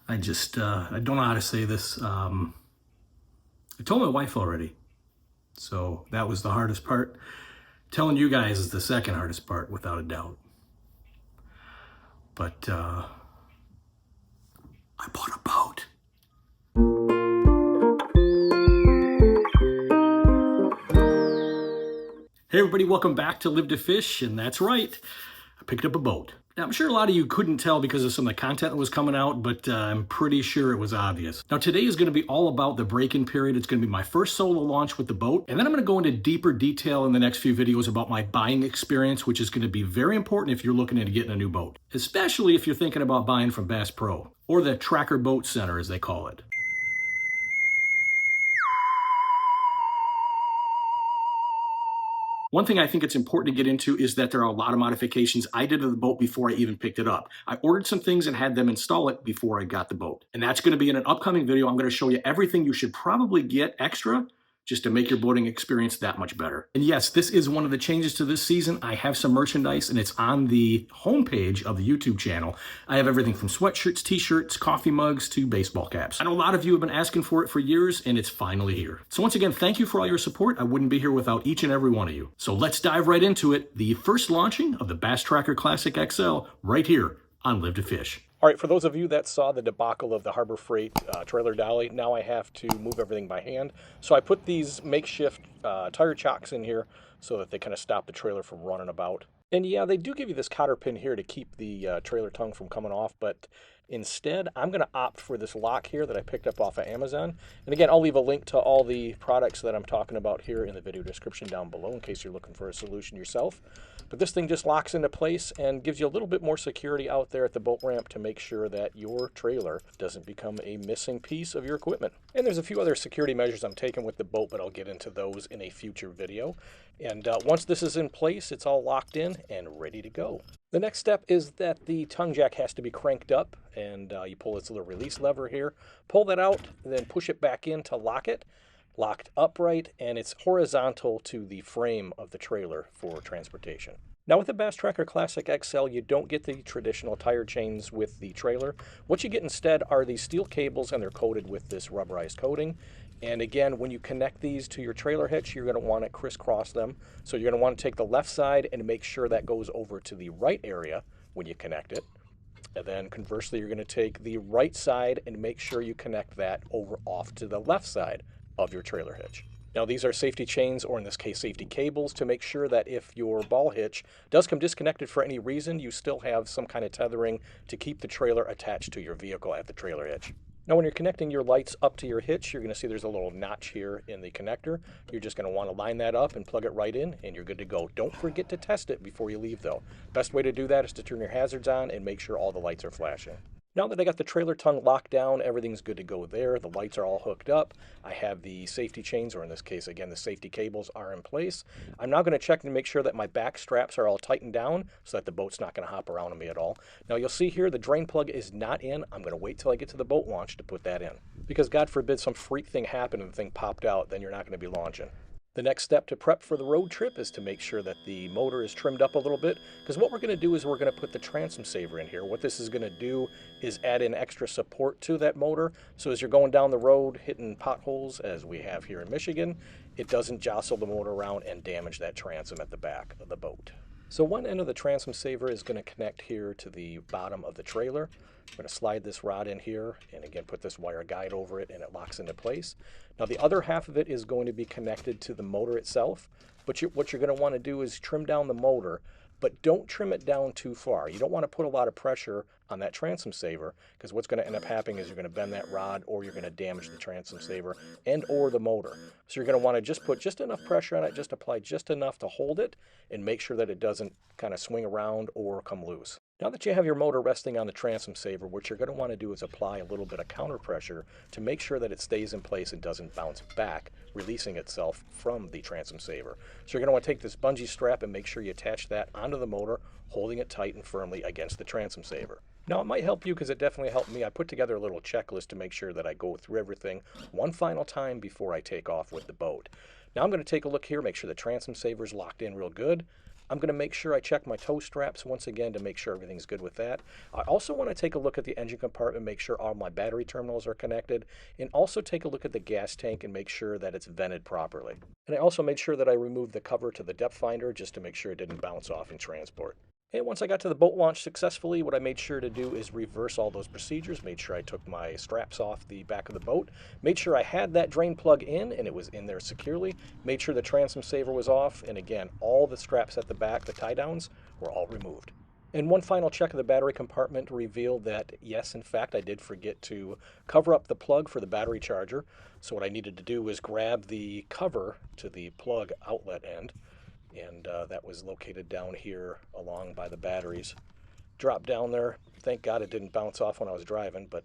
I don't know how to say this. I told my wife already, so that was the hardest part. Telling you guys is the second hardest part, without a doubt. But I bought a boat. Hey everybody, welcome back to Live to Fish, and that's right, I picked up a boat. Now, I'm sure a lot of you couldn't tell because of some of the content that was coming out, but I'm pretty sure it was obvious. Now, today is going to be all about the break-in period. It's going to be my first solo launch with the boat, and then I'm going to go into deeper detail in the next few videos about my buying experience, which is going to be very important if you're looking at getting a new boat, especially if you're thinking about buying from Bass Pro, or the Tracker Boat Center, as they call it. One thing I think it's important to get into is that there are a lot of modifications I did to the boat before I even picked it up. I ordered some things and had them install it before I got the boat. And that's going to be in an upcoming video. I'm going to show you everything you should probably get extra just to make your boating experience that much better. And yes, this is one of the changes to this season. I have some merchandise and it's on the homepage of the YouTube channel. I have everything from sweatshirts, t-shirts, coffee mugs, to baseball caps. I know a lot of you have been asking for it for years and it's finally here. So once again, thank you for all your support. I wouldn't be here without each and every one of you. So let's dive right into it. The first launching of the Bass Tracker Classic XL right here on Live to Fish. All right, for those of you that saw the debacle of the Harbor Freight trailer dolly, now I have to move everything by hand. So I put these makeshift tire chocks in here so that they kind of stop the trailer from running about. And yeah, they do give you this cotter pin here to keep the trailer tongue from coming off, but instead, I'm going to opt for this lock here that I picked up off of Amazon. And again, I'll leave a link to all the products that I'm talking about here in the video description down below in case you're looking for a solution yourself. But this thing just locks into place and gives you a little bit more security out there at the boat ramp to make sure that your trailer doesn't become a missing piece of your equipment. And there's a few other security measures I'm taking with the boat, but I'll get into those in a future video. And once this is in place, it's all locked in and ready to go. The next step is that the tongue jack has to be cranked up, and you pull this little release lever here, pull that out, and then push it back in to lock it. Locked upright, and it's horizontal to the frame of the trailer for transportation. Now with the Bass Tracker Classic XL, you don't get the traditional tire chains with the trailer. What you get instead are these steel cables, and they're coated with this rubberized coating. And again, when you connect these to your trailer hitch, you're going to want to crisscross them. So you're going to want to take the left side and make sure that goes over to the right area when you connect it. And then conversely, you're going to take the right side and make sure you connect that over off to the left side of your trailer hitch. Now these are safety chains, or in this case safety cables, to make sure that if your ball hitch does come disconnected for any reason, you still have some kind of tethering to keep the trailer attached to your vehicle at the trailer hitch. Now when you're connecting your lights up to your hitch, you're going to see there's a little notch here in the connector. You're just going to want to line that up and plug it right in, and you're good to go. Don't forget to test it before you leave though. Best way to do that is to turn your hazards on and make sure all the lights are flashing. Now that I got the trailer tongue locked down, everything's good to go there. The lights are all hooked up. I have the safety chains, or in this case, again, the safety cables are in place. I'm now going to check to make sure that my back straps are all tightened down so that the boat's not going to hop around on me at all. Now you'll see here the drain plug is not in. I'm going to wait till I get to the boat launch to put that in. Because God forbid some freak thing happened and the thing popped out, then you're not going to be launching. The next step to prep for the road trip is to make sure that the motor is trimmed up a little bit, because what we're going to do is we're going to put the transom saver in here. What this is going to do is add in extra support to that motor, so as you're going down the road hitting potholes, as we have here in Michigan, it doesn't jostle the motor around and damage that transom at the back of the boat. So one end of the transom saver is going to connect here to the bottom of the trailer. I'm going to slide this rod in here and again put this wire guide over it, and it locks into place. Now the other half of it is going to be connected to the motor itself, but what you're going to want to do is trim down the motor, but don't trim it down too far. You don't want to put a lot of pressure on that transom saver, because what's going to end up happening is you're going to bend that rod, or you're going to damage the transom saver and or the motor. So you're going to want to just put just enough pressure on it, just apply just enough to hold it and make sure that it doesn't kind of swing around or come loose. Now that you have your motor resting on the transom saver, what you're going to want to do is apply a little bit of counter pressure to make sure that it stays in place and doesn't bounce back, releasing itself from the transom saver. So you're going to want to take this bungee strap and make sure you attach that onto the motor, holding it tight and firmly against the transom saver. Now, it might help you because it definitely helped me. I put together a little checklist to make sure that I go through everything one final time before I take off with the boat. Now I'm going to take a look here, make sure the transom saver is locked in real good. I'm going to make sure I check my toe straps once again to make sure everything's good with that. I also want to take a look at the engine compartment, make sure all my battery terminals are connected, and also take a look at the gas tank and make sure that it's vented properly. And I also made sure that I removed the cover to the depth finder just to make sure it didn't bounce off in transport. And once I got to the boat launch successfully, what I made sure to do is reverse all those procedures, made sure I took my straps off the back of the boat, made sure I had that drain plug in and it was in there securely, made sure the transom saver was off, and again, all the straps at the back, the tie downs, were all removed. And one final check of the battery compartment revealed that, yes, in fact, I did forget to cover up the plug for the battery charger. So what I needed to do was grab the cover to the plug outlet end, and that was located down here along by the batteries. Dropped down there. Thank God it didn't bounce off when I was driving, but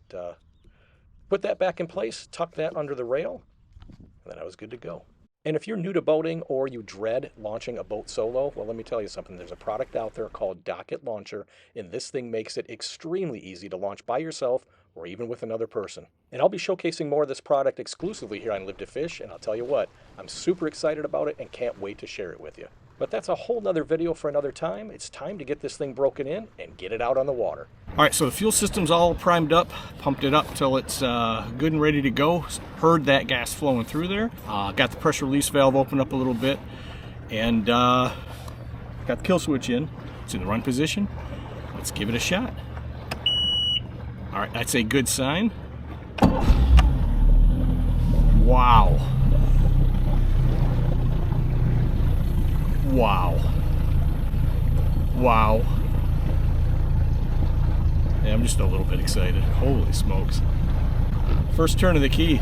put that back in place, tucked that under the rail, and then I was good to go. And if you're new to boating or you dread launching a boat solo, well, let me tell you something. There's a product out there called Docket Launcher, and this thing makes it extremely easy to launch by yourself or even with another person. And I'll be showcasing more of this product exclusively here on Live to Fish, and I'll tell you what, I'm super excited about it and can't wait to share it with you. But that's a whole nother video for another time. It's time to get this thing broken in and get it out on the water. All right, so the fuel system's all primed up, pumped it up till it's good and ready to go. Heard that gas flowing through there. Got the pressure release valve opened up a little bit, and got the kill switch in. It's in the run position. Let's give it a shot. All right, that's a good sign. Wow. Wow. Wow. Yeah, I'm just a little bit excited. Holy smokes. First turn of the key.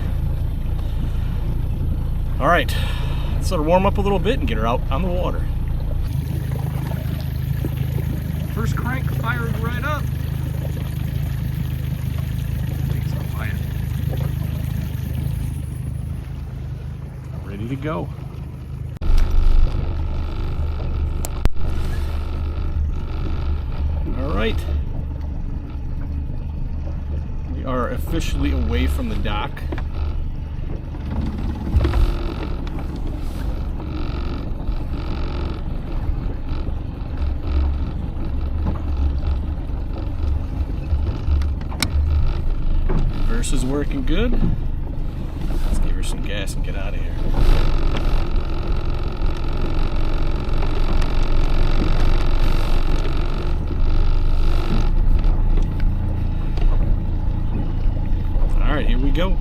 All right, let's let her warm up a little bit and get her out on the water. First crank fired right up. Thing's on fire. Ready to go. All right. We are officially away from the dock. Reverse is working good. Let's give her some gas and get out of here. All right, here we go.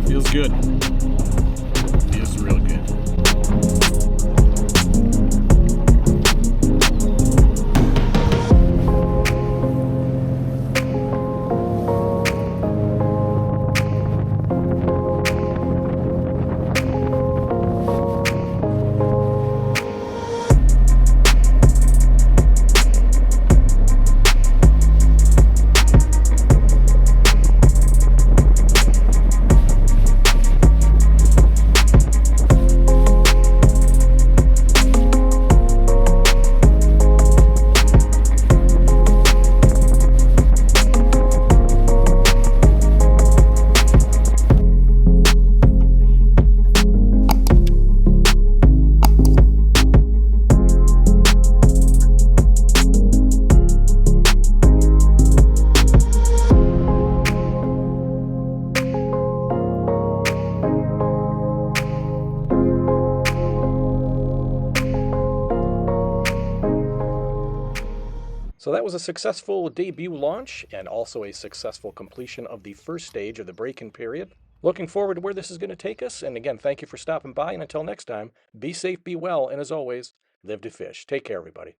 Feels good. Feels real good. So that was a successful debut launch and also a successful completion of the first stage of the break-in period. Looking forward to where this is going to take us. And again, thank you for stopping by. And until next time, be safe, be well, and as always, live to fish. Take care, everybody.